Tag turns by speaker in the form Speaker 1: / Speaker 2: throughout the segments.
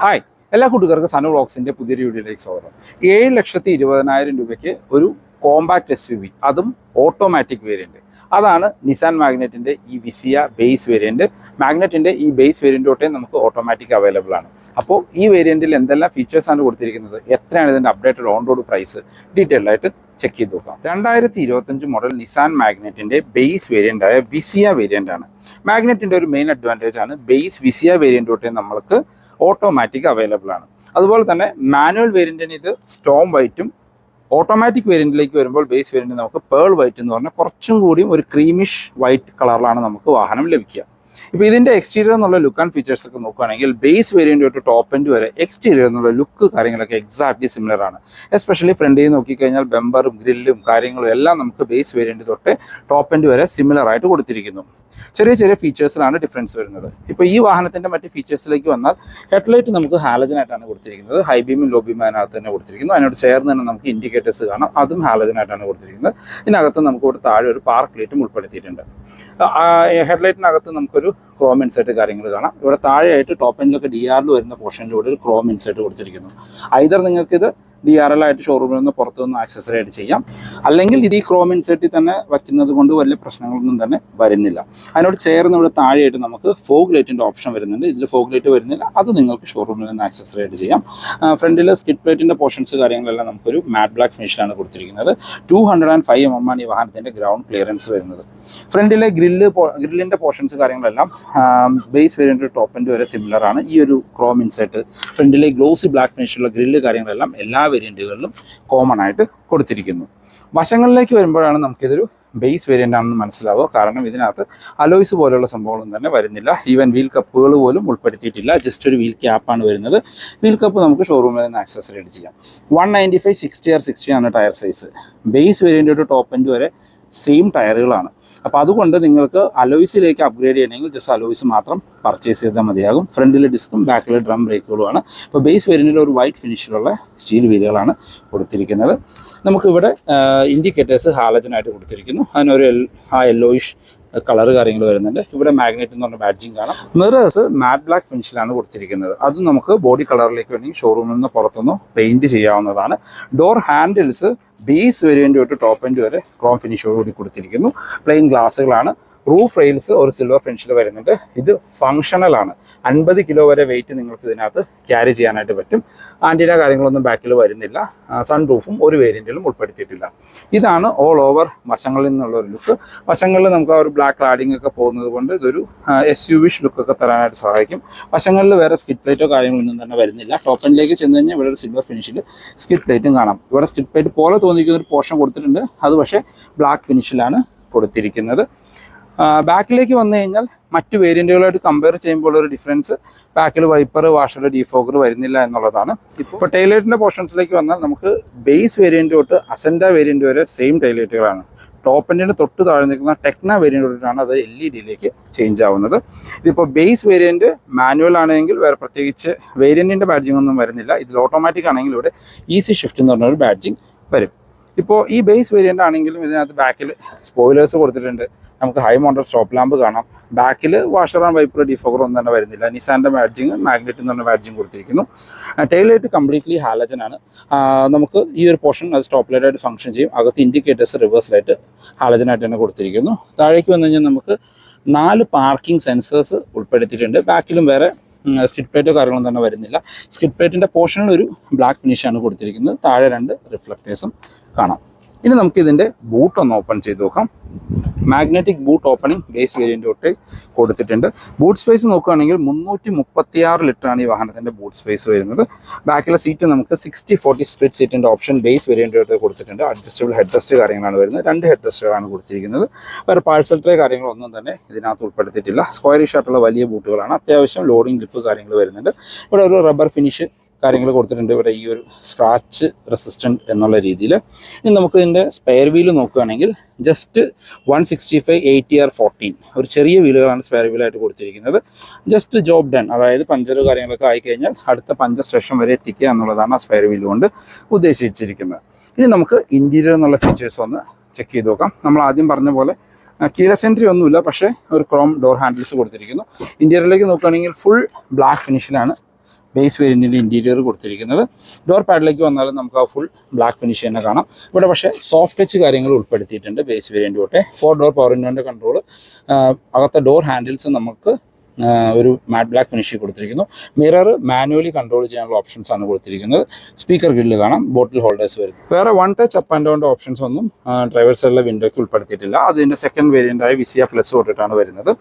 Speaker 1: Hi, എല്ലാ കൂട്ടുകാർക്കും സനു വ്ളോഗ്സിൻ്റെ പുതിയൊരു വീഡിയോയിലേക്ക് സ്വാഗതം. 7,20,000 രൂപയ്ക്ക് ഒരു കോമ്പാക്ട് SUV, അതും ഓട്ടോമാറ്റിക് വേരിയൻറ്റ്. അതാണ് നിസാൻ മാഗ്നറ്റിൻ്റെ ഈ വിസിയ ബേസ് വേരിയൻറ്റ്. മാഗ്നറ്റിൻ്റെ ഈ ബേസ് വേരിയൻറ്റ് തൊട്ടേ നമുക്ക് ഓട്ടോമാറ്റിക് അവൈലബിൾ ആണ്. അപ്പോൾ ഈ വേരിയൻറ്റിൽ എന്തെല്ലാം ഫീച്ചേഴ്സാണ് കൊടുത്തിരിക്കുന്നത്, എത്രയാണ് ഇതിൻ്റെ updated on road price, detailed ആയിട്ട് ചെക്ക് ചെയ്ത് നോക്കാം. 2025 മോഡൽ നിസാൻ മാഗ്നറ്റിൻ്റെ ബേസ് വേരിയൻ്റായ വിസിയ വേരിയൻ്റ് ആണ്. മാഗ്നറ്റിൻ്റെ ഒരു മെയിൻ അഡ്വാൻറ്റേജ് ആണ് ബേസ് വിസിയ വേരിയൻറ്റ് തൊട്ടേ നമ്മൾക്ക് ഓട്ടോമാറ്റിക് അവൈലബിൾ ആണ്. അതുപോലെ തന്നെ മാനുവൽ വേരിയൻറ്റിന് ഇത് സ്റ്റോം വൈറ്റും, ഓട്ടോമാറ്റിക് വേരിയൻറ്റിലേക്ക് വരുമ്പോൾ ബേസ് വേരിയൻറ്റ് നമുക്ക് പേൾ വൈറ്റ് എന്ന് പറഞ്ഞാൽ കുറച്ചും കൂടിയും ഒരു ക്രീമിഷ് വൈറ്റ് കളറിലാണ് നമുക്ക് വാഹനം ലഭിക്കുക. ഇപ്പോൾ ഇതിൻ്റെ എക്സ്റ്റീരിയർ എന്നുള്ള ലുക്ക് ആൻഡ് ഫീച്ചേഴ്സ് ഒക്കെ നോക്കുകയാണെങ്കിൽ ബേസ് വേരിയൻ്റ് തൊട്ട് ടോപ്പ് എൻഡ് വരെ എക്സ്റ്റീരിയർ എന്നുള്ള ലുക്ക് കാര്യങ്ങളൊക്കെ എക്സാക്ട്ലി സിമിലർ ആണ്. എസ്പെഷ്യലി ഫ്രണ്ടിൽ നോക്കിക്കഴിഞ്ഞാൽ ബെമ്പറും ഗ്രില്ലും കാര്യങ്ങളും എല്ലാം നമുക്ക് ബേസ് വേരിയൻറ്റ് തൊട്ട് ടോപ്പ് എൻഡ് വരെ സിമിലർ ആയിട്ട് കൊടുത്തിരിക്കുന്നു. ചെറിയ ചെറിയ ഫീച്ചേഴ്സിലാണ് ഡിഫറൻസ് വരുന്നത്. ഇപ്പോൾ ഈ വാഹനത്തിൻ്റെ മറ്റ് ഫീച്ചേഴ്സിലേക്ക് വന്നാൽ ഹെഡ്ലൈറ്റ് നമുക്ക് ഹാലജനായിട്ടാണ് കൊടുത്തിരിക്കുന്നത്. ഹൈ ബീമും ലോ ബീമും അതിനകത്ത് തന്നെ കൊടുത്തിരിക്കുന്നു. അതിനോട് ചേർന്ന് തന്നെ നമുക്ക് ഇൻഡിക്കേറ്റേഴ്സ് കാണാം, അതും ഹാലജനായിട്ടാണ് കൊടുത്തിരിക്കുന്നത്. ഇതിനകത്ത് നമുക്ക് ഇവിടെ താഴെ ഒരു പാർക്ക് ലൈറ്റും ഉൾപ്പെടുത്തിയിട്ടുണ്ട്. ഹെഡ്ലൈറ്റിനകത്ത് നമുക്കൊരു ക്രോം ഇൻസൈറ്റ് കാര്യങ്ങൾ കാണാം. ഇവിടെ താഴെയായിട്ട് ടോപ്പ് എൻഡിലൊക്കെ DRL വരുന്ന പോർഷൻ്റെ കൂടെ ഒരു ക്രോം ഇൻസൈറ്റ് കൊടുത്തിരിക്കുന്നു. ഐദർ നിങ്ങൾക്കിത് DRL ആയിട്ട് ഷോറൂമിൽ നിന്ന് പുറത്തുനിന്ന് ആക്സസറി ആയിട്ട് ചെയ്യാം, അല്ലെങ്കിൽ ഇത് ഈ ക്രോം ഇൻസെറ്റിൽ തന്നെ വയ്ക്കുന്നത് കൊണ്ട് വലിയ പ്രശ്നങ്ങളൊന്നും തന്നെ വരുന്നില്ല. അതിനോട് ചേർന്ന് ഇവിടെ താഴെയായിട്ട് നമുക്ക് ഫോഗ് ലൈറ്റിൻ്റെ ഓപ്ഷൻ വരുന്നുണ്ട്. ഇതിൽ ഫോഗ് ലൈറ്റ് വരുന്നില്ല, അത് നിങ്ങൾക്ക് ഷോറൂമിൽ നിന്ന് ആക്സസറി ആയിട്ട് ചെയ്യാം. ഫ്രണ്ടിൽ സ്കിഡ് പ്ലേറ്റിൻ്റെ പോർഷൻസ് കാര്യങ്ങളെല്ലാം നമുക്കൊരു മാറ്റ് ബ്ലാക്ക് ഫിനിഷിലാണ് കൊടുത്തിരിക്കുന്നത്. 205 mm ആണ് ഈ വാഹനത്തിൻ്റെ ഗ്രൗണ്ട് ക്ലിയറൻസ് വരുന്നത്. ഫ്രണ്ടിലെ ഗ്രില്ലിൻ്റെ പോർഷൻസ് കാര്യങ്ങളെല്ലാം ബേസ് വേരിയൻ്റ് ടോപ്പ് എൻഡ് വരെ സിമിലർ ആണ്. ഈ ഒരു ക്രോം ഇൻസെറ്റ്, ഫ്രണ്ടിലെ ഗ്ലോസി ബ്ലാക്ക് ഫിനിഷുള്ള ഗ്രില്ല് കാര്യങ്ങളെല്ലാം എല്ലാ വേരിയൻറ്റുകളിലും കോമൺ ആയിട്ട് കൊടുത്തിരിക്കുന്നു. വശങ്ങളിലേക്ക് വരുമ്പോഴാണ് നമുക്കിതൊരു ബേസ് വേരിയൻ്റ് ആണെന്ന് മനസ്സിലാവുക. കാരണം ഇതിനകത്ത് അലോയ്സ് പോലെയുള്ള സംഭവങ്ങളൊന്നും തന്നെ വരുന്നില്ല. ഈവൻ വീൽ കപ്പുകൾ പോലും ഉൾപ്പെടുത്തിയിട്ടില്ല. ജസ്റ്റ് ഒരു വീൽ ക്യാപ്പാണ് വരുന്നത്. വീൽ കപ്പ് നമുക്ക് ഷോറൂമിൽ നിന്ന് ആക്സസറി ആയിട്ട് ചെയ്യാം. 195 60/60 ആണ് tyre size. Base variant top end വരെ സെയിം ടയറുകളാണ്. അപ്പോൾ അതുകൊണ്ട് നിങ്ങൾക്ക് അലോയ്സിലേക്ക് അപ്ഗ്രേഡ് ചെയ്യണമെങ്കിൽ ജസ്റ്റ് അലോയ്സ് മാത്രം പർച്ചേസ് ചെയ്താൽ മതിയാകും. ഫ്രണ്ടിലെ ഡിസ്കും ബാക്കിലെ ഡ്രം ബ്രേക്കുകളുമാണ്. ഇപ്പോൾ ബേസ് വേരിയൻറ്റിൽ ഒരു വൈറ്റ് ഫിനിഷിലുള്ള സ്റ്റീൽ വീലുകളാണ് കൊടുത്തിരിക്കുന്നത്. നമുക്കിവിടെ ഇൻഡിക്കേറ്റേഴ്സ് ഹാലജനായിട്ട് കൊടുത്തിരിക്കുന്നു. അതിനൊരു യെല്ലോയിഷ് കളർ കാര്യങ്ങൾ വരുന്നുണ്ട്. ഇവിടെ മാഗ്നറ്റ് എന്ന് പറഞ്ഞ ബാഡ്ജിങ് കാണാം. മിറേഴ്സ് മാറ്റ് ബ്ലാക്ക് ഫിനിഷിലാണ് കൊടുത്തിരിക്കുന്നത്. അത് നമുക്ക് ബോഡി കളറിലേക്ക് വേണമെങ്കിൽ ഷോറൂമിൽ നിന്ന് പുറത്തുനിന്ന് പെയിൻറ്റ് ചെയ്യാവുന്നതാണ്. ഡോർ ഹാൻഡിൽസ് ബേസ് വേരിയൻ്റ് തൊട്ട് ടോപ്പ് എൻഡ് വരെ ക്രോം ഫിനിഷോടുകൂടി കൊടുത്തിരിക്കുന്നു. പ്ലെയിൻ ഗ്ലാസ്സുകളാണ്. റൂഫ് റെയിൽസ് ഒരു സിൽവർ ഫിനിഷിൽ വരുന്നുണ്ട്. ഇത് ഫങ്ഷണൽ ആണ്. 50 കിലോ വരെ വെയിറ്റ് നിങ്ങൾക്ക് ഇതിനകത്ത് ക്യാരി ചെയ്യാനായിട്ട് പറ്റും. ആൻറ്റിന കാര്യങ്ങളൊന്നും ബാക്കിൽ വരുന്നില്ല. സൺ റൂഫും ഒരു വേരിയൻറ്റിലും ഉൾപ്പെടുത്തിയിട്ടില്ല. ഇതാണ് ഓൾ ഓവർ വശങ്ങളിൽ നിന്നുള്ളൊരു ലുക്ക്. വശങ്ങളിൽ നമുക്ക് ആ ഒരു ബ്ലാക്ക് ക്ലാഡിംഗ് ഒക്കെ പോകുന്നത് കൊണ്ട് ഇതൊരു SUV ലുക്കൊക്കെ തരാനായിട്ട് സഹായിക്കും. വശങ്ങളിൽ വേറെ സ്കിഡ് പ്ലേറ്റോ കാര്യങ്ങളൊന്നും തന്നെ വരുന്നില്ല. ടോപ്പ് എൻഡിലേക്ക് ചെന്ന് കഴിഞ്ഞാൽ ഇവിടെ ഒരു സിൽവർ ഫിനിഷിൽ സ്കിഡ് പ്ലേറ്റും കാണാം. ഇവിടെ സ്കിഡ് പ്ലേറ്റ് പോലെ തോന്നിക്കുന്ന ഒരു പോർഷൻ കൊടുത്തിട്ടുണ്ട്. അത് പക്ഷേ ബ്ലാക്ക് ഫിനിഷിലാണ് കൊടുത്തിരിക്കുന്നത്. ബാക്കിലേക്ക് വന്നു കഴിഞ്ഞാൽ മറ്റു വേരിയൻറ്റുകളായിട്ട് കമ്പയർ ചെയ്യുമ്പോൾ ഒരു ഡിഫറൻസ്, ബാക്കിൽ വൈപ്പർ, വാഷർ, ഡീഫോഗർ വരുന്നില്ല എന്നുള്ളതാണ്. ഇപ്പോൾ ടൈലൈറ്റിൻ്റെ പോർഷൻസിലേക്ക് വന്നാൽ നമുക്ക് ബേസ് വേരിയൻറ്റ് തൊട്ട് അസെൻഡ വേരിയൻറ്റ് വരെ സെയിം ടൈലൈറ്റുകളാണ്. ടോപ്പ് എൻഡിന് തൊട്ട് താഴെ നിൽക്കുന്ന ടെക്ന വേരിയൻറ്റ് തൊട്ടിട്ടാണ് അത് LED ചേഞ്ച് ആവുന്നത്. ഇതിപ്പോൾ ബേസ് വേരിയൻറ്റ് മാനുവൽ ആണെങ്കിൽ വേറെ പ്രത്യേകിച്ച് വേരിയൻറ്റിൻ്റെ ബാഡ്ജിങ് ഒന്നും വരുന്നില്ല. ഇതിൽ ഓട്ടോമാറ്റിക് ആണെങ്കിൽ ഇവിടെ ഈസി ഷിഫ്റ്റ് എന്ന് പറഞ്ഞൊരു ബാഡ്ജിങ് വരും. ഇപ്പോൾ ഈ ബേസ് വേരിയൻ്റ് ആണെങ്കിലും ഇതിനകത്ത് ബാക്കിൽ സ്പോയിലേഴ്സ് കൊടുത്തിട്ടുണ്ട്. നമുക്ക് ഹൈ മോഡൽ സ്റ്റോപ്പ് ലാമ്പ് കാണാം. ബാക്കിൽ വാഷർ ആൻഡ് വൈപ്പർ, ഡീഫോഗർ ഒന്നും തന്നെ വരുന്നില്ല. നിസാൻ്റെ ബാഡ്ജിങ്, മാഗ്നറ്റ് എന്ന് പറഞ്ഞ ബാഡ്ജിങ് കൊടുത്തിരിക്കുന്നു. ടൈൽ ലൈറ്റ് കംപ്ലീറ്റ്ലി ഹാലജനാണ്. നമുക്ക് ഈ ഒരു പോർഷൻ അത് സ്റ്റോപ്പ് ലൈറ്റായിട്ട് ഫംഗ്ഷൻ ചെയ്യും. അകത്ത് ഇൻഡിക്കേറ്റേഴ്സ് റിവേഴ്സ് ലൈറ്റ് ഹാലജനായിട്ട് തന്നെ കൊടുത്തിരിക്കുന്നു. താഴേക്ക് വന്നു കഴിഞ്ഞാൽ നമുക്ക് 4 പാർക്കിംഗ് സെൻസേഴ്സ് ഉൾപ്പെടുത്തിയിട്ടുണ്ട്. ബാക്കിലും വേറെ സ്കിഡ് പ്ലേറ്റോ കാര്യങ്ങളൊന്നും തന്നെ വരുന്നില്ല. സ്കിഡ് പ്ലേറ്റിൻ്റെ പോർഷനിൽ ഒരു ബ്ലാക്ക് ഫിനിഷാണ് കൊടുത്തിരിക്കുന്നത്. താഴെ 2 റിഫ്ലക്റ്റേഴ്സും കാണാം. ഇനി നമുക്ക് ഇതിൻ്റെ ബൂട്ട് ഒന്ന് ഓപ്പൺ ചെയ്ത് നോക്കാം. Magnetic boot opening base variant തൊട്ട് കൊടുത്തിട്ടുണ്ട്. ബൂട്ട് സ്പേസ് നോക്കുകയാണെങ്കിൽ 336 ലിറ്ററാണ് ഈ വാഹനത്തിൻ്റെ ബൂട്ട് സ്പേസ് വരുന്നത്. ബാക്കിലെ സീറ്റ് നമുക്ക് 60/40 സ്പ്ലിറ്റ് സീറ്റിൻ്റെ ഓപ്ഷൻ ബേസ് വേരിയൻ്റ് തൊട്ട് കൊടുത്തിട്ടുണ്ട്. അഡ്ജസ്റ്റബിൾ ഹെഡ് റെസ്റ്റ് കാര്യങ്ങളാണ് വരുന്നത്. 2 ഹെഡ് റെസ്റ്റുകളാണ് കൊടുത്തിരിക്കുന്നത്. വേറെ പാഴ്സൽ ട്രേ കാര്യങ്ങളൊന്നും തന്നെ ഇതിനകത്ത് ഉൾപ്പെടുത്തിയിട്ടില്ല. സ്ക്വയറിഷ് ആയിട്ടുള്ള വലിയ ബൂട്ടുകളാണ്. അത്യാവശ്യം ലോഡിംഗ് ലിപ്പ് കാര്യങ്ങൾ വരുന്നുണ്ട്. ഇവിടെ ഒരു റബ്ബർ ഫിനിഷ് കാര്യങ്ങൾ കൊടുത്തിട്ടുണ്ട്. ഇവിടെ ഈ ഒരു സ്ക്രാച്ച് റെസിസ്റ്റൻറ്റ് എന്നുള്ള രീതിയിൽ. ഇനി നമുക്ക് ഇതിൻ്റെ സ്പെയർ വീല് നോക്കുകയാണെങ്കിൽ ജസ്റ്റ് 165 ATR14 ഒരു ചെറിയ വീലുകളാണ് സ്പെയർ വീലായിട്ട് കൊടുത്തിരിക്കുന്നത്. ജസ്റ്റ് ജോബ് ഡൺ, അതായത് പഞ്ചർ കാര്യങ്ങളൊക്കെ ആയിക്കഴിഞ്ഞാൽ അടുത്ത പഞ്ചർ സ്റ്റേഷൻ വരെ എത്തിക്കുക എന്നുള്ളതാണ് ആ സ്പെയർ വീല് കൊണ്ട് ഉദ്ദേശിച്ചിരിക്കുന്നത്. ഇനി നമുക്ക് ഇൻറ്റീരിയർ എന്നുള്ള ഫീച്ചേഴ്സ് ഒന്ന് ചെക്ക് ചെയ്ത് നോക്കാം. നമ്മൾ ആദ്യം പറഞ്ഞ പോലെ കീലെസ് എൻട്രി ഒന്നുമില്ല, പക്ഷേ ഒരു ക്രോം ഡോർ ഹാൻഡിൽസ് കൊടുത്തിരിക്കുന്നു. ഇൻറ്റീരിയറിലേക്ക് നോക്കുകയാണെങ്കിൽ ഫുൾ ബ്ലാക്ക് ഫിനിഷിലാണ് ബേസ് വേരിയൻറ്റിൻ്റെ ഇൻറ്റീരിയർ കൊടുത്തിരിക്കുന്നത്. ഡോർ പാഡിലേക്ക് വന്നാലും നമുക്ക് ആ ഫുൾ ബ്ലാക്ക് ഫിനിഷ് തന്നെ കാണാം. ഇവിടെ പക്ഷേ സോഫ്റ്റ് ടച്ച് കാര്യങ്ങൾ ഉൾപ്പെടുത്തിയിട്ടുണ്ട് ബേസ് വേരിയൻറ്റ് തൊട്ടേ. 4 ഡോർ പവർ വിൻഡോൻ്റെ കൺട്രോൾ, അകത്തെ ഡോർ ഹാൻഡിൽസ് നമുക്ക് ഒരു മാറ്റ് ബ്ലാക്ക് ഫിനിഷിൽ കൊടുത്തിരിക്കുന്നു. മിറർ മാനുവലി കൺട്രോൾ ചെയ്യാനുള്ള ഓപ്ഷൻസ് ആണ് കൊടുത്തിരിക്കുന്നത്. സ്പീക്കർ ഗ്രില്ല് കാണാം, ബോട്ടിൽ ഹോൾഡേഴ്സ് വരും. വേറെ വൺ ടച്ച് അപ്പ് ആൻഡ് ഡൗണിൻ്റെ ഓപ്ഷൻസ് ഒന്നും ഡ്രൈവർ സൈഡിലെ വിൻഡോയ്ക്ക് ഉൾപ്പെടുത്തിയിട്ടില്ല. അതിൻ്റെ സെക്കൻഡ് വേരിയൻ്റായ വിസിയ പ്ലസ് തൊട്ടിട്ടാണ് വരുന്നത്.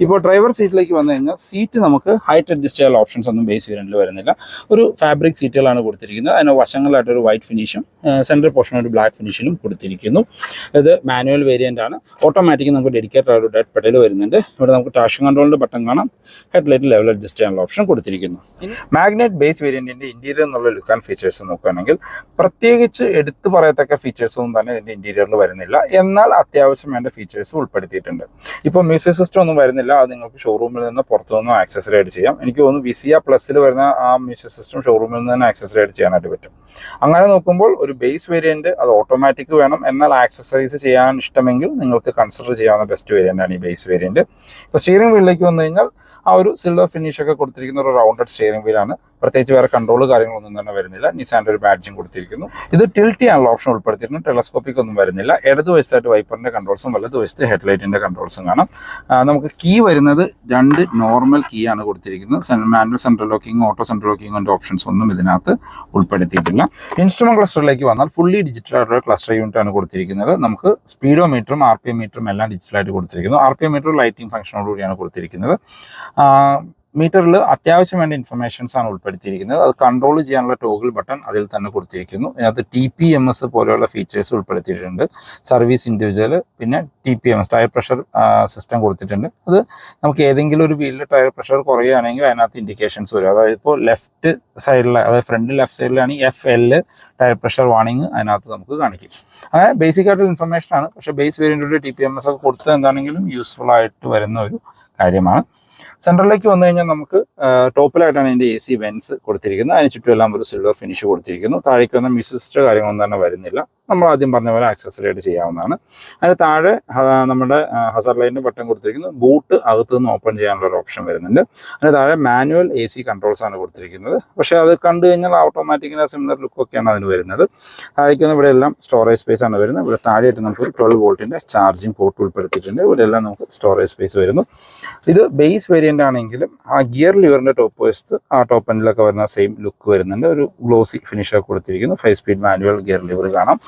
Speaker 1: ഇപ്പോൾ ഡ്രൈവർ സീറ്റിലേക്ക് വന്നു കഴിഞ്ഞാൽ സീറ്റ് നമുക്ക് ഹൈറ്റ് അഡ്ജസ്റ്റ് ചെയ്യാനുള്ള ഓപ്ഷൻസ് ഒന്നും ബേസ് വേരിയൻറ്റിൽ വരുന്നില്ല. ഒരു ഫാബ്രിക് സീറ്റുകളാണ് കൊടുത്തിരിക്കുന്നത്. അതിന് വശങ്ങളിലായിട്ടൊരു വൈറ്റ് ഫിനിഷും സെൻട്രൽ പോർഷൻ ഒരു ബ്ലാക്ക് ഫിനിഷിലും കൊടുത്തിരിക്കുന്നു. ഇത് മാനുവൽ വേരിയൻ്റ് ആണ്. ഓട്ടോമാറ്റിക് നമുക്ക് ഡെഡിക്കേറ്റഡ് ഒരു ഡെഡ് പെഡൽ വരുന്നുണ്ട്. ഇവിടെ നമുക്ക് ട്രാക്ഷൻ കൺട്രോളിൻ്റെ ബട്ടൺ കാണാം. ഹെഡ്ലൈറ്റ് ലെവൽ അഡ്ജസ്റ്റ് ചെയ്യാനുള്ള ഓപ്ഷൻ കൊടുത്തിരിക്കുന്നു. മാഗ്നറ്റ് ബേസ് വേരിയന്റിന്റെ ഇന്റീരിയർ എന്നുള്ള ലുക്ക് ആൻഡ് ഫീച്ചേഴ്സ് നോക്കുകയാണെങ്കിൽ പ്രത്യേകിച്ച് എടുത്തു പറയത്തക്ക ഫീച്ചേഴ്സ് ഒന്നും തന്നെ ഇതിന്റെ ഇന്റീരിയറിൽ വരുന്നില്ല. എന്നാൽ അത്യാവശ്യം വേണ്ട ഫീച്ചേഴ്സ് ഉൾപ്പെടുത്തിയിട്ടുണ്ട്. ഇപ്പോൾ മ്യൂസിക് സിസ്റ്റം ഒന്നും വരുന്നില്ല. അത് നിങ്ങൾക്ക് ഷോറൂമിൽ നിന്ന് പുറത്തുനിന്നും ആക്സസറി ആയിട്ട് ചെയ്യാം. എനിക്ക് തോന്നുന്നു വിസിയ പ്ലസിൽ വരുന്ന ആ മ്യൂസിക് സിസ്റ്റം ഷോറൂമിൽ നിന്ന് തന്നെ ആക്സസറി ആയിട്ട് ചെയ്യാനായിട്ട് പറ്റും. അങ്ങനെ നോക്കുമ്പോൾ ഒരു ബേസ് വേരിയന്റ് അത് ഓട്ടോമാറ്റിക് വേണം, എന്നാൽ ആക്സസറീസ് ചെയ്യാൻ ഇഷ്ടമെങ്കിൽ നിങ്ങൾക്ക് കൺസിഡർ ചെയ്യാവുന്ന ബെസ്റ്റ് വേരിയന്റ് ആണ് ഈ ബേസ് വേരിയന്റ്. ഇപ്പോൾ സ്റ്റിയറിംഗ് വീലിലേക്ക് വന്നു കഴിഞ്ഞാൽ ആ ഒരു സിൽവർ ഫിനിഷ് ഒക്കെ കൊടുത്തിരിക്കുന്ന ഒരു റൗണ്ടഡ് സ്റ്റിയറിംഗ് വീലാണ്. പ്രത്യേകിച്ച് വേറെ കൺട്രോൾ കാര്യങ്ങളൊന്നും തന്നെ വരുന്നില്ല. നിസാൻ്റെ ഒരു ബാഡ്ജിങ് കൊടുത്തിരിക്കുന്നു. ഇത് ടിൽറ്റ് ചെയ്യാനുള്ള ഓപ്ഷൻ ഉൾപ്പെടുത്തിയിരുന്നു. ടെലസ്കോപ്പിക് ഒന്നും വരുന്നില്ല. ഇടതുവശത്തായിട്ട് വൈപ്പറിന്റെ കൺട്രോൾസും വലതുവശത്ത് ഹെഡ്ലൈറ്റിന്റെ കൺട്രോൾസും കാണാം. നമുക്ക് കീ വരുന്നത് 2 നോർമൽ കീ ആണ് കൊടുത്തിരിക്കുന്നത്. Manual central locking, auto central ലോക്കിംഗിന്റെ ഓപ്ഷൻസ് ഒന്നും ഇതിനകത്ത് ഉൾപ്പെടുത്തിയിട്ടില്ല. ഇൻസ്ട്രുമെന്റ് ക്ലസ്റ്ററിലേക്ക് വന്നാൽ ഫുള്ളി ഡിജിറ്റൽ ആയിട്ടുള്ള ക്ലസ്റ്റർ യൂണിറ്റ് ആണ് കൊടുത്തിരിക്കുന്നത്. നമുക്ക് സ്പീഡോമീറ്ററും RPM മീറ്ററും എല്ലാം ഡിജിറ്റലായിട്ട് കൊടുത്തിരിക്കുന്നു. RPM മീറ്റർ ലൈറ്റിംഗ് ഫംഗ്ഷനോടുകൂടിയാണ് കൊടുത്തിരിക്കുന്നത്. മീറ്ററിൽ അത്യാവശ്യം വേണ്ട ഇൻഫർമേഷൻസ് ആണ് ഉൾപ്പെടുത്തിയിരിക്കുന്നത്. അത് കൺട്രോൾ ചെയ്യാനുള്ള ടോഗിൾ ബട്ടൺ അതിൽ തന്നെ കൊടുത്തിരിക്കുന്നു. ഇതിനകത്ത് TPMS പോലെയുള്ള ഫീച്ചേഴ്സ് ഉൾപ്പെടുത്തിയിട്ടുണ്ട്. സർവീസ് ഇൻഡിവിജ്വൽ, പിന്നെ TPMS ടയർ പ്രഷർ സിസ്റ്റം കൊടുത്തിട്ടുണ്ട്. അത് നമുക്ക് ഏതെങ്കിലും ഒരു വീലിൽ ടയർ പ്രഷർ കുറയുകയാണെങ്കിൽ അതിനകത്ത് ഇൻഡിക്കേഷൻസ് വരും. അതായത് ഇപ്പോൾ ലെഫ്റ്റ് സൈഡിൽ, അതായത് ഫ്രണ്ട് ലെഫ്റ്റ് സൈഡിലാണെങ്കിൽ FL ടയർ പ്രഷർ വാർണിംഗ് അതിനകത്ത് നമുക്ക് കാണിക്കും. അങ്ങനെ ബേസിക് ആയിട്ടുള്ള ഇൻഫർമേഷൻ ആണ്. പക്ഷേ ബേസ് വേരിയൻറ്റിൻ്റെ TPMS ഒക്കെ കൊടുത്തത് എന്താണെങ്കിലും യൂസ്ഫുൾ ആയിട്ട് വരുന്ന ഒരു കാര്യമാണ്. സെൻട്രലിലേക്ക് വന്നു കഴിഞ്ഞാൽ നമുക്ക് ടോപ്പിലായിട്ടാണ് ഇതിൻ്റെ AC വെൻസ് കൊടുത്തിരിക്കുന്നത്. അതിന് ചുറ്റുമെല്ലാം ഒരു സിൽവർ ഫിനിഷ് കൊടുത്തിരിക്കുന്നു. താഴേക്ക് വന്ന മ്യൂസിസ്റ്റ് കാര്യങ്ങളൊന്നും തന്നെ വരുന്നില്ല. നമ്മൾ ആദ്യം പറഞ്ഞ പോലെ ആക്സസറി ആയിട്ട് ചെയ്യാവുന്നതാണ്. അതിന് താഴെ നമ്മുടെ ഹസർ ലൈറ്റിൻ്റെ ബട്ടൺ കൊടുത്തിരിക്കുന്നു. ബൂട്ട് അകത്തു നിന്ന് ഓപ്പൺ ചെയ്യാനുള്ള ഒരു ഓപ്ഷൻ വരുന്നുണ്ട്. അതിന് താഴെ മാനുവൽ AC കൺട്രോൾസ് ആണ് കൊടുത്തിരിക്കുന്നത്. പക്ഷേ അത് കണ്ടു കഴിഞ്ഞാൽ ഓട്ടോമാറ്റിക്കിൻ്റെ സിമിലർ ലുക്കൊക്കെയാണ് അതിന് വരുന്നത്. താഴേക്ക് വന്ന് ഇവിടെ എല്ലാം സ്റ്റോറേജ് സ്പേസ് ആണ് വരുന്നത്. ഇവിടെ താഴെയായിട്ട് നമുക്ക് 12 വോൾട്ടിൻ്റെ ചാർജിങ് പോർട്ട് ഉൾപ്പെടുത്തിയിട്ടുണ്ട്. ഇവിടെ എല്ലാം നമുക്ക് സ്റ്റോറേജ് സ്പേസ് വരുന്നു. ഇത് ബേസ് വേരിയൻ്റ് ആണെങ്കിലും ആ ഗിയർ ലിവറിൻ്റെ ടോപ്പ് വശത്ത് ആ ടോപ്പ് എൻഡിലൊക്കെ വരുന്ന സെയിം ലുക്ക് വരുന്നുണ്ട്. ഒരു ഗ്ലോസി ഫിനിഷൊക്കെ കൊടുത്തിരിക്കുന്നു. 5 സ്പീഡ് മാനുവൽ ഗിയർ ലിവർ കാണാം.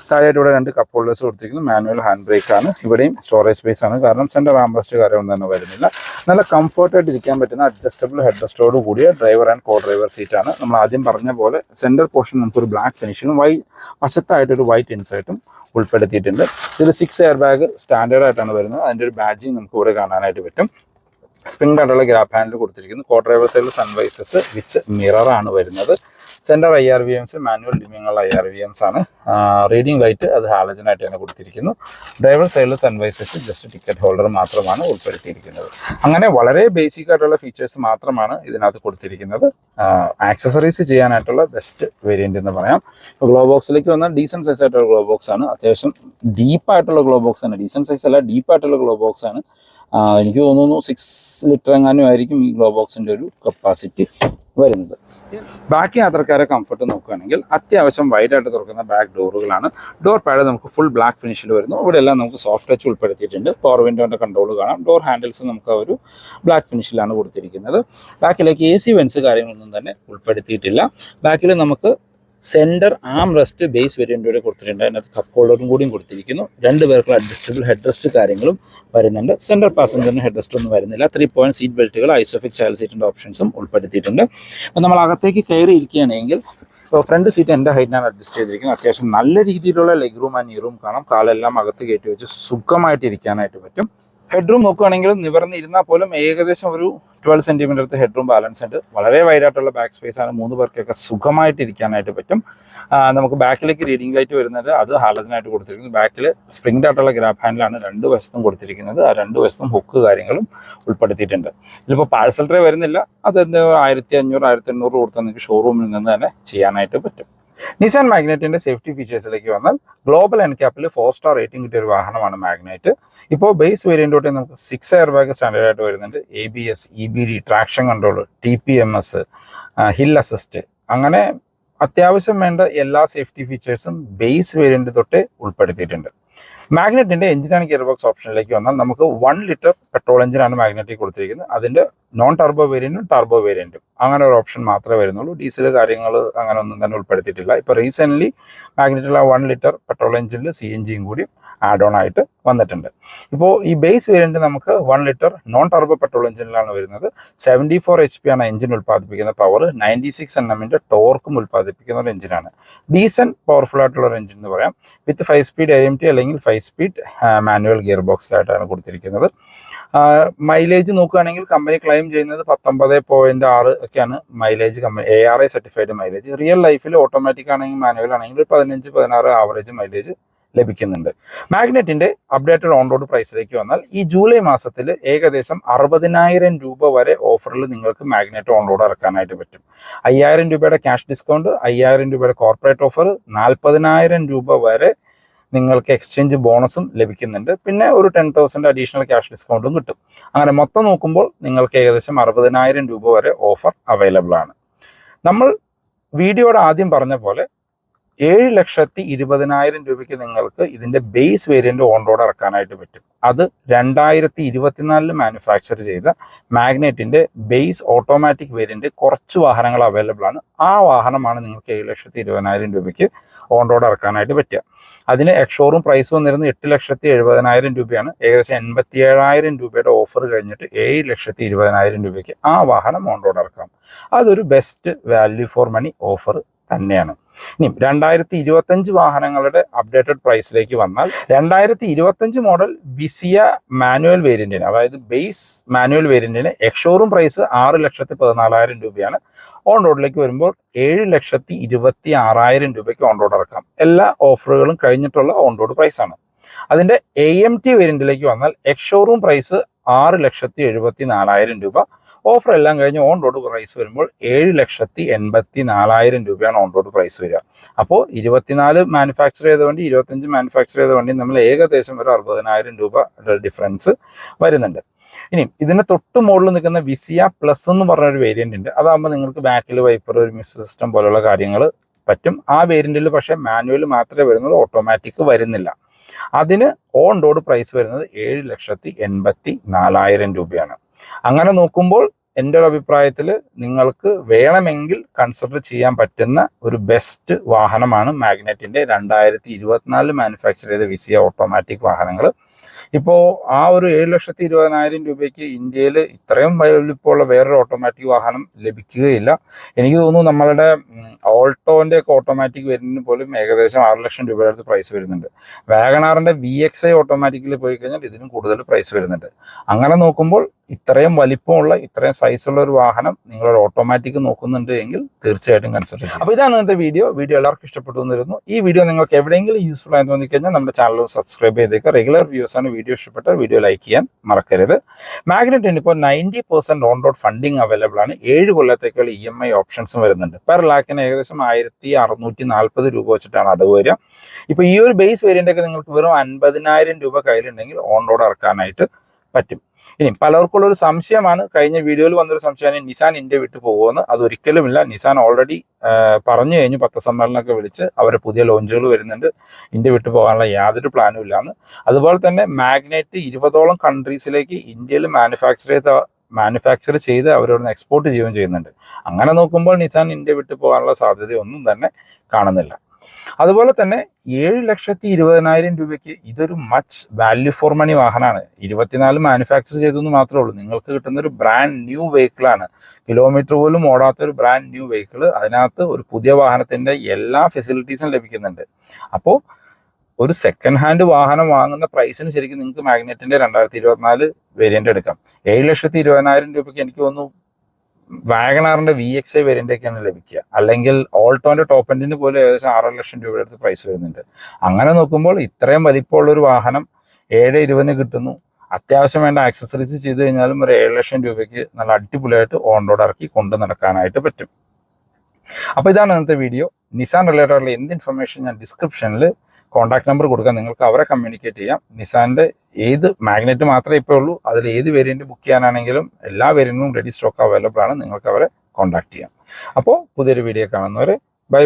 Speaker 1: താഴെയായിട്ട് ഇവിടെ 2 കപ്പ് ഹോൾഡേഴ്സ് കൊടുത്തിരിക്കുന്നു. മാനുവൽ ഹാൻഡ് ബ്രേക്ക് ആണ്. ഇവിടെയും സ്റ്റോറേജ് സ്പേസ് ആണ്. കാരണം സെൻറ്റർ ആംബ്രസ്റ്റ് കാര്യമൊന്നും തന്നെ വരുന്നില്ല. നല്ല കംഫർട്ടായിട്ട് ഇരിക്കാൻ പറ്റുന്ന അഡ്ജസ്റ്റബിൾ ഹെഡ് റെസ്റ്റോട് കൂടിയ ഡ്രൈവർ ആൻഡ് കോ ഡ്രൈവർ സീറ്റാണ്. നമ്മൾ ആദ്യം പറഞ്ഞ പോലെ സെൻറ്റർ പോർഷൻ നമുക്കൊരു ബ്ലാക്ക് ഫിനിഷിലും വശത്തായിട്ടൊരു വൈറ്റ് ഇൻസൈറ്റും ഉൾപ്പെടുത്തിയിട്ടുണ്ട്. ഇതിൽ 6 എയർ ബാഗ് സ്റ്റാൻഡേർഡ് ആയിട്ടാണ് വരുന്നത്. അതിൻ്റെ ഒരു ബാഡ്ജിങ് നമുക്ക് ഇവിടെ കാണാനായിട്ട് പറ്റും. സ്പ്രിംഗ് ആയിട്ടുള്ള ഗ്രാബ് ഹാൻഡിൽ കൊടുത്തിരിക്കുന്നു. കോ ഡ്രൈവർ സൈഡിൽ സൺവൈസസ് വിത്ത് മിററാണ് വരുന്നത്. സെൻറ്റർ IRVMs, മാനുവൽ ഡിമ്മിങ്ങുള്ള IRVMs ആണ്. റീഡിംഗ് ലൈറ്റ് അത് ഹാലജനായിട്ട് തന്നെ കൊടുത്തിരിക്കുന്നു. ഡ്രൈവർ സൈഡിൽ സൺവൈസസ് ജസ്റ്റ് ടിക്കറ്റ് ഹോൾഡർ മാത്രമാണ് ഉൾപ്പെടുത്തിയിരിക്കുന്നത്. അങ്ങനെ വളരെ ബേസിക് ആയിട്ടുള്ള ഫീച്ചേഴ്സ് മാത്രമാണ് ഇതിനകത്ത് കൊടുത്തിരിക്കുന്നത്. ആക്സസറീസ് ചെയ്യാനായിട്ടുള്ള ബെസ്റ്റ് വേരിയൻ്റ് എന്ന് പറയാം. ഇപ്പോൾ ഗ്ലോ ബോക്സിലേക്ക് വന്നാൽ ഡീസൻറ്റ് സൈസ് ആയിട്ടുള്ള ഗ്ലോ ബോക്സ് ആണ്. അത്യാവശ്യം ഡീപ്പായിട്ടുള്ള ഗ്ലോ ബോക്സ് ആണ്. ഡീസൻറ്റ് സൈസ് അല്ല, ഡീപ്പായിട്ടുള്ള ഗ്ലോ ബോക്സ് ആണ്. എനിക്ക് തോന്നുന്നു 6 ലിറ്റർ എങ്ങാനും ആയിരിക്കും ഈ ഗ്ലോ ബോക്സിൻ്റെ ഒരു കപ്പാസിറ്റി വരുന്നത്. ബാക്കി യാത്രക്കാരെ കംഫർട്ട് നോക്കുകയാണെങ്കിൽ അത്യാവശ്യം വൈഡായിട്ട് തുറക്കുന്ന ബാക്ക് ഡോറുകളാണ്. ഡോർ പാഡ് നമുക്ക് ഫുൾ ബ്ലാക്ക് ഫിനിഷിൽ വരുന്നു. ഇവിടെ എല്ലാം നമുക്ക് സോഫ്റ്റ് ടച്ച് ഉൾപ്പെടുത്തിയിട്ടുണ്ട്. പവർ വിൻഡോൻ്റെ കൺട്രോൾ കാണാം. ഡോർ ഹാൻഡിൽസ് നമുക്ക് ഒരു ബ്ലാക്ക് ഫിനിഷിലാണ് കൊടുത്തിരിക്കുന്നത്. ബാക്കിലേക്ക് AC വെൻസ് കാര്യങ്ങളൊന്നും തന്നെ ഉൾപ്പെടുത്തിയിട്ടില്ല. ബാക്കിൽ നമുക്ക് സെൻറ്റർ ആം റെസ്റ്റ് ബേസ് വേരിയൻ്റ് കൊടുത്തിട്ടുണ്ട്. അതിനകത്ത് കപ്പ് ഹോൾഡറും കൂടിയും കൊടുത്തിരിക്കുന്നു. 2 പേർക്കുള്ള അഡ്ജസ്റ്റബിൾ ഹെഡ് റെസ്റ്റ് കാര്യങ്ങളും വരുന്നുണ്ട്. സെൻറ്റർ പാസഞ്ചറിന് ഹെഡ് റെസ്റ്റ് ഒന്നും വരുന്നില്ല. 3 പോയിന്റ് സീറ്റ് ബെൽറ്റുകൾ, ഐസോഫിക് ചൈൽഡ് സീറ്റിൻ്റെ ഓപ്ഷൻസും ഉൾപ്പെടുത്തിയിട്ടുണ്ട്. അപ്പോൾ നമ്മൾ അകത്തേക്ക് കയറി ഇരിക്കുകയാണെങ്കിൽ ഇപ്പോൾ ഫ്രണ്ട് സീറ്റ് എൻ്റെ ഹൈറ്റിനാണ് അഡ്ജസ്റ്റ് ചെയ്തിരിക്കുന്നത്. അത്യാവശ്യം നല്ല രീതിയിലുള്ള ലെഗ് റൂം ആൻഡ് നീ റൂം കാണാം. കാലെല്ലാം അകത്ത് കയറ്റി വെച്ച് സുഖമായിട്ട് ഇരിക്കാനായിട്ട് പറ്റും. ഹെഡ്റൂം നോക്കുകയാണെങ്കിലും നിവർന്നിരുന്നാൽ പോലും ഏകദേശം ഒരു 12 സെൻറ്റിമീറ്റർ ഹെഡ്റൂം ബാലൻസ് ഉണ്ട്. വളരെ വൈഡായിട്ടുള്ള ബാക്ക് സ്പേസ് ആണ്. 3 പേർക്കൊക്കെ സുഖമായിട്ട് ഇരിക്കാനായിട്ട് പറ്റും. നമുക്ക് ബാക്കിലേക്ക് റീഡിംഗ് ലൈറ്റ് വരുന്നത് അത് ഹാലജനായിട്ട് കൊടുത്തിരിക്കുന്നു. ബാക്കിൽ സ്പ്രിംഗ് ആയിട്ടുള്ള ഗ്രാബ് ഹാൻഡിലാണ് 2 വശത്തും കൊടുത്തിരിക്കുന്നത്. ആ 2 വശത്തും ഹുക്ക് കാര്യങ്ങളും ഉൾപ്പെടുത്തിയിട്ടുണ്ട്. ഇതിലിപ്പോൾ പാഴ്സൽ ട്രേ വരുന്നില്ല. അത് 1500 1800 കൊടുത്താൽ നിങ്ങൾക്ക് ഷോറൂമിൽ നിന്ന് തന്നെ ചെയ്യാനായിട്ട് പറ്റും. നിസാൻ മാഗ്നറ്റിന്റെ സേഫ്റ്റി ഫീച്ചേഴ്സിലേക്ക് വന്നാൽ ഗ്ലോബൽ എൻക്യാപ്പിൽ 4 സ്റ്റാർ റേറ്റിംഗ് കിട്ടിയ ഒരു വാഹനമാണ് മാഗ്നൈറ്റ്. ഇപ്പോൾ ബേസ് വേരിയൻ്റ് തൊട്ട് നമുക്ക് 6 എയർ ബാഗ് സ്റ്റാൻഡേർഡ് ആയിട്ട് വരുന്നുണ്ട്. ABS, EBD, traction control, TPMS, hill assist, അങ്ങനെ അത്യാവശ്യം വേണ്ട എല്ലാ സേഫ്റ്റി ഫീച്ചേഴ്സും ബേസ് വേരിയന്റ് തൊട്ടേ ഉൾപ്പെടുത്തിയിട്ടുണ്ട്. മാഗ്നറ്റിന്റെ എഞ്ചിനാണ് ഗിയർ ബോക്സ് ഓപ്ഷനിലേക്ക് വന്നാൽ നമുക്ക് 1 ലിറ്റർ പെട്രോൾ എഞ്ചിനാണ് മാഗ്നറ്റിൽ കൊടുത്തിരിക്കുന്നത്. അതിന്റെ നോൺ ടർബോ വേരിയന്റും ടർബോ വേരിയന്റും അങ്ങനെ ഒരു ഓപ്ഷൻ മാത്രമേ വരുന്നുള്ളൂ. ഡീസൽ കാര്യങ്ങൾ അങ്ങനെ ഒന്നും തന്നെ ഉൾപ്പെടുത്തിയിട്ടില്ല. ഇപ്പോൾ റീസെന്റ് മാഗ്നറ്റിലെ 1 ലിറ്റർ പെട്രോൾ എഞ്ചിനിൽ CNG കൂടി ആഡ് ഓൺ ആയിട്ട് വന്നിട്ടുണ്ട്. ഇപ്പോൾ ഈ ബേസ് വേരിയന്റ് നമുക്ക് 1 ലിറ്റർ നോൺ ടർബോ പെട്രോൾ എഞ്ചിനിലാണ് വരുന്നത്. 74 HP ആണ് എഞ്ചിൻ ഉൽപ്പാദിപ്പിക്കുന്ന പവർ. 96 Nm ടോർക്കും ഉൽപ്പാദിപ്പിക്കുന്ന ഒരു എഞ്ചിനാണ്. ഡീസന്റ് പവർഫുൾ ആയിട്ടുള്ള ഒരു എഞ്ചിൻ എന്ന് പറയാം. വിത്ത് 5 സ്പീഡ് AMT അല്ലെങ്കിൽ 5 സ്പീഡ് മാനുവൽ ഗിയർ ബോക്സിലായിട്ടാണ് കൊടുത്തിരിക്കുന്നത്. മൈലേജ് നോക്കുകയാണെങ്കിൽ കമ്പനി ക്ലെയിം ചെയ്യുന്നത് 19.6 ഒക്കെയാണ് mileage. Company ARA certified mileage. Real ലൈഫിൽ ഓട്ടോമാറ്റിക് ആണെങ്കിൽ മാനുവൽ ആണെങ്കിൽ 15-16 ആവറേജ് മൈലേജ് ലഭിക്കുന്നുണ്ട്. മാഗ്നറ്റിന്റെ അപ്ഡേറ്റഡ് ഓൺ റോഡ് പ്രൈസിലേക്ക് വന്നാൽ ഈ ജൂലൈ മാസത്തിൽ ഏകദേശം 60,000 രൂപ വരെ ഓഫറിൽ നിങ്ങൾക്ക് മാഗ്നറ്റ് ഓൺ റോഡ് ഇറക്കാനായിട്ട് പറ്റും. 5,000 രൂപയുടെ ക്യാഷ് ഡിസ്കൗണ്ട്, 5,000 രൂപയുടെ കോർപ്പറേറ്റ് ഓഫർ, 40,000 രൂപ വരെ നിങ്ങൾക്ക് എക്സ്ചേഞ്ച് ബോണസും ലഭിക്കുന്നുണ്ട്. പിന്നെ ഒരു 10,000 അഡീഷണൽ ക്യാഷ് ഡിസ്കൗണ്ടും കിട്ടും. അങ്ങനെ മൊത്തം നോക്കുമ്പോൾ നിങ്ങൾക്ക് ഏകദേശം 60,000 രൂപ വരെ ഓഫർ അവൈലബിൾ ആണ്. നമ്മൾ വീഡിയോയുടെ ആദ്യം പറഞ്ഞ പോലെ 7,20,000 രൂപയ്ക്ക് നിങ്ങൾക്ക് ഇതിന്റെ ബേസ് വേരിയന്റ് ഓൺ റോഡ് ഇറക്കാനായിട്ട് പറ്റും. അത് 2024 മാനുഫാക്ചർ ചെയ്ത മാഗ്നറ്റിന്റെ ബേസ് ഓട്ടോമാറ്റിക് വേരിയന്റ് കുറച്ച് വാഹനങ്ങൾ അവൈലബിൾ ആണ്. ആ വാഹനമാണ് നിങ്ങൾക്ക് 7,20,000 രൂപയ്ക്ക് ഓൺ റോഡ് ഇറക്കാനായിട്ട് പറ്റുക. അതിന് എക്സ്ഷോറൂം പ്രൈസ് വന്നിരുന്നത് 8,70,000 രൂപയാണ്. ഏകദേശം 87,000 രൂപയുടെ ഓഫർ കഴിഞ്ഞിട്ട് 7,20,000 രൂപയ്ക്ക് ആ വാഹനം ഓൺ റോഡ് ഇറക്കാം. അതൊരു best value for money offer തന്നെയാണ്. ഇനി 2025 വാഹനങ്ങളുടെ അപ്ഡേറ്റഡ് പ്രൈസിലേക്ക് വന്നാൽ 2025 മോഡൽ വിസിയ മാനുവൽ വേരിയന്റിന്, അതായത് ബേസ് മാനുവൽ വേരിയന്റിന് എക്സ്ഷോറൂം പ്രൈസ് 6,14,000 രൂപയാണ്. ഓൺ റോഡിലേക്ക് വരുമ്പോൾ 7,26,000 രൂപയ്ക്ക് ഓൺ റോഡ് ഇറക്കാം. എല്ലാ ഓഫറുകളും കഴിഞ്ഞിട്ടുള്ള ഓൺ റോഡ് പ്രൈസാണ്. അതിന്റെ AMT വേരിയന്റിലേക്ക് വന്നാൽ എക്സ്ഷോറൂം പ്രൈസ് 6,74,000 രൂപ. ഓഫർ എല്ലാം കഴിഞ്ഞ് ഓൺ റോഡ് പ്രൈസ് വരുമ്പോൾ 7,84,000 രൂപയാണ് ഓൺ റോഡ് പ്രൈസ് വരിക. അപ്പോൾ 24 മാനുഫാക്ചർ ചെയ്ത വണ്ടി, 25 മാനുഫാക്ചർ ചെയ്ത വണ്ടി നമ്മൾ ഏകദേശം ഒരു 60,000 രൂപ ഡിഫറൻസ് വരുന്നുണ്ട്. ഇനി ഇതിന്റെ തൊട്ട് മുകളിൽ നിൽക്കുന്ന വിസിയ പ്ലസ് എന്ന് പറഞ്ഞൊരു വേരിയന്റ് ഉണ്ട്. അതാകുമ്പോൾ നിങ്ങൾക്ക് ബാക്കിൽ വൈപ്പർ, ഒരു മിസ് സിസ്റ്റം പോലുള്ള കാര്യങ്ങൾ പറ്റും. ആ വേരിയന്റിൽ പക്ഷേ മാനുവൽ മാത്രമേ വരുന്നുള്ളൂ, ഓട്ടോമാറ്റിക് വരുന്നില്ല. അതിന് ഓൺ റോഡ് പ്രൈസ് വരുന്നത് 7,84,000 രൂപയാണ്. അങ്ങനെ നോക്കുമ്പോൾ എൻ്റെ ഒരു അഭിപ്രായത്തിൽ നിങ്ങൾക്ക് വേണമെങ്കിൽ കൺസിഡർ ചെയ്യാൻ പറ്റുന്ന ഒരു ബെസ്റ്റ് വാഹനമാണ് മാഗ്നറ്റിന്റെ 2024 മാനുഫാക്ചർ ചെയ്ത വിസിയ ഓട്ടോമാറ്റിക് വാഹനങ്ങൾ. ഇപ്പോൾ ആ ഒരു 7,20,000 രൂപയ്ക്ക് ഇന്ത്യയിൽ ഇത്രയും വലിപ്പമുള്ള വേറൊരു ഓട്ടോമാറ്റിക് വാഹനം ലഭിക്കുകയില്ല. എനിക്ക് തോന്നുന്നു നമ്മളുടെ ഓൾട്ടോന്റെ ഒക്കെ ഓട്ടോമാറ്റിക് വരുന്നതിന് പോലും ഏകദേശം 6 ലക്ഷം രൂപയുടെ അടുത്ത് പ്രൈസ് വരുന്നുണ്ട്. വാഗണാറിന്റെ VXI ഓട്ടോമാറ്റിക്കിൽ പോയി കഴിഞ്ഞാൽ ഇതിനും കൂടുതൽ പ്രൈസ് വരുന്നുണ്ട്. അങ്ങനെ നോക്കുമ്പോൾ ഇത്രയും വലിപ്പമുള്ള, ഇത്രയും സൈസുള്ള ഒരു വാഹനം നിങ്ങളൊരു ഓട്ടോമാറ്റിക് നോക്കുന്നുണ്ട് എങ്കിൽ തീർച്ചയായിട്ടും കൺസിഡർ ചെയ്യും. അപ്പോൾ ഇതാണ് ഇന്നത്തെ വീഡിയോ. എല്ലാവർക്കും ഇഷ്ടപ്പെട്ടു എന്നിരുന്നു. ഈ വീഡിയോ നിങ്ങൾക്ക് എവിടെയെങ്കിലും യൂസ്ഫുൾ ആയി തോന്നിക്കഴിഞ്ഞാൽ നമ്മുടെ ചാനൽ സബ്സ്ക്രൈബ് ചെയ്തേക്കുക. റെഗുലർ വ്യൂസ് ആണ്. വീഡിയോ ഇഷ്ടപ്പെട്ടാൽ വീഡിയോ ലൈക്ക് ചെയ്യാൻ മറക്കരുത്. മാഗ്നറ്റിന് ഇപ്പോൾ 90% ഓൺ റോഡ് ഫണ്ടിങ് അവൈലബിൾ ആണ്. 7 കൊല്ലത്തേക്കുള്ള EMI ഓപ്ഷൻസും വരുന്നുണ്ട്. പെർ ലാക്കിന് ഏകദേശം 1,640 രൂപ വെച്ചിട്ടാണ് അടവ് വരിക. ഇപ്പോൾ ഈ ഒരു ബേസ് വേരിയന്റ് ഒക്കെ നിങ്ങൾക്ക് വെറും 50,000 രൂപ കയ്യിലുണ്ടെങ്കിൽ ഓൺ റോഡ് ഇറക്കാനായിട്ട് പറ്റും. ഇനി പലർക്കുള്ള ഒരു സംശയമാണ്, കഴിഞ്ഞ വീഡിയോയിൽ വന്നൊരു സംശയമാണ് നിസാൻ ഇന്ത്യ വിട്ടു പോകുമെന്ന്. അതൊരിക്കലുമില്ല. നിസാൻ ഓൾറെഡി പറഞ്ഞു കഴിഞ്ഞു, പത്രസമ്മേളനമൊക്കെ വിളിച്ച് അവരെ പുതിയ ലോഞ്ചുകൾ വരുന്നുണ്ട്. ഇന്ത്യ വിട്ടു പോകാനുള്ള യാതൊരു പ്ലാനും ഇല്ലാന്ന്. അതുപോലെ തന്നെ മാഗ്നറ്റ് 20ഓളം കൺട്രീസിലേക്ക് ഇന്ത്യയിൽ മാനുഫാക്ചർ ചെയ്ത് അവരോട് എക്സ്പോർട്ട് ചെയ്യുകയും ചെയ്യുന്നുണ്ട്. അങ്ങനെ നോക്കുമ്പോൾ നിസാൻ ഇന്ത്യ വിട്ടു പോകാനുള്ള സാധ്യതയൊന്നും തന്നെ കാണുന്നില്ല. അതുപോലെ തന്നെ 7,20,000 രൂപയ്ക്ക് ഇതൊരു മച്ച് വാല്യൂ ഫോർ മണി വാഹനമാണ്. 24 മാനുഫാക്ചർ ചെയ്തെന്ന് മാത്രമേ ഉള്ളൂ. നിങ്ങൾക്ക് കിട്ടുന്ന ഒരു ബ്രാൻഡ് ന്യൂ വെഹിക്കിളാണ്. കിലോമീറ്റർ പോലും ഓടാത്ത ഒരു ബ്രാൻഡ് ന്യൂ വെഹിക്കിൾ. അതിനകത്ത് ഒരു പുതിയ വാഹനത്തിന്റെ എല്ലാ ഫെസിലിറ്റീസും ലഭിക്കുന്നുണ്ട്. അപ്പോൾ ഒരു സെക്കൻഡ് ഹാൻഡ് വാഹനം വാങ്ങുന്ന പ്രൈസിന് ശരിക്കും നിങ്ങൾക്ക് മാഗ്നറ്റിന്റെ 2024 വേരിയന്റ് എടുക്കാം. 7,20,000 രൂപയ്ക്ക് എനിക്ക് തോന്നുന്നു വാഗണാറിന്റെ VXI വേരിയന്റ് ഒക്കെയാണ് ലഭിക്കുക. അല്ലെങ്കിൽ ഓൾട്ടോന്റെ ടോപ്പ് എൻഡിന് പോലും ഏകദേശം 6 ലക്ഷം രൂപയുടെ അടുത്ത് പ്രൈസ് വരുന്നുണ്ട്. അങ്ങനെ നോക്കുമ്പോൾ ഇത്രയും വലിപ്പമുള്ള ഒരു വാഹനം 7,20,000 കിട്ടുന്നു. അത്യാവശ്യം വേണ്ട ആക്സസറീസ് ചെയ്ത് കഴിഞ്ഞാലും ഒരു 7 ലക്ഷം രൂപയ്ക്ക് നല്ല അടിപൊളിയായിട്ട് ഓൺ റോഡ് ഇറക്കി കൊണ്ടു നടക്കാനായിട്ട് പറ്റും. അപ്പോൾ ഇതാണ് ഇന്നത്തെ വീഡിയോ. നിസാൻ റിലേറ്റഡ് ആയിട്ടുള്ള എന്ത് ഇൻഫർമേഷൻ ഞാൻ ഡിസ്ക്രിപ്ഷനിൽ കോൺടാക്ട് നമ്പർ കൊടുക്കാം. നിങ്ങൾക്ക് അവരെ കമ്മ്യൂണിക്കേറ്റ് ചെയ്യാം. നിസാന്റെ ഏത് മാഗ്നറ്റ് മാത്രമേ ഇപ്പോൾ ഉള്ളൂ, അതിൽ ഏത് വേരിയന്റ് ബുക്ക് ചെയ്യാനാണെങ്കിലും എല്ലാ വേരിയന്റും റെഡി സ്റ്റോക്ക് അവൈലബിൾ ആണ്. നിങ്ങൾക്ക് അവരെ കോൺടാക്ട് ചെയ്യാം. അപ്പോൾ പുതിയൊരു വീഡിയോ കാണുന്നവരെ ബൈ ബൈ.